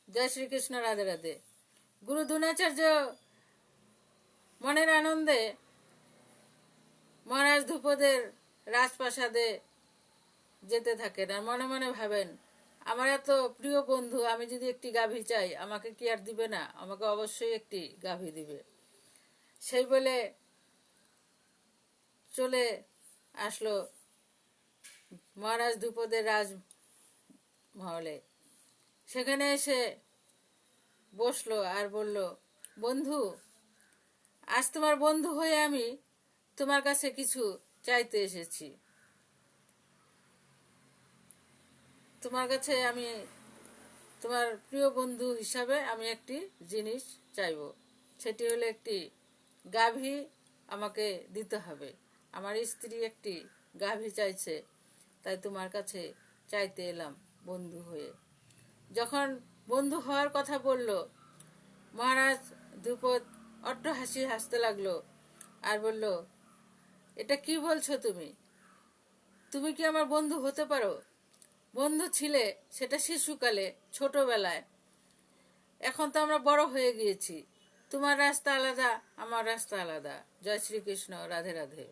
জয় শ্রীকৃষ্ণ, রাধে রাধে। গুরু দ্রোণাচার্য মনের আনন্দে মহারাজ ধ্রুপদের রাজপ্রাসাদে যেতে থাকেন আর মনে মনে ভাবেন, আমার এত প্রিয় বন্ধু, আমি যদি একটি গাভী চাই আমাকে কি আর দিবে না? আমাকে অবশ্যই একটি গাভী দিবে। সেই বলে চলে আসলো মহারাজ ধ্রুপদের রাজমহলে। সেখানে এসে বসলো আর বলল, বন্ধু, আজ তোমার বন্ধু হয়ে আমি তোমার কাছে কিছু চাইতে এসেছি। তোমার কাছে আমি তোমার প্রিয় বন্ধু হিসাবে আমি একটি জিনিস চাইব। সেটি হলো একটি গাভী আমাকে দিতে হবে। আমার স্ত্রী একটি গাভী চাইছে, তাই তোমার কাছে চাইতে এলাম বন্ধু হয়ে। যখন বন্ধু হওয়ার কথা বলল, মহারাজ ধ্রুপদ অট্টহাসি হাসতে লাগলো আর বলল, এটা কি বলছো তুমি? তুমি কি আমার বন্ধু হতে পারো? বন্ধু ছিলে সেটা শিশুকালে, ছোটবেলায়। এখন তো আমরা বড় হয়ে গিয়েছি। তোমার রাস্তা আলাদা, আমার রাস্তা আলাদা। জয় শ্রীকৃষ্ণ, রাধে রাধে।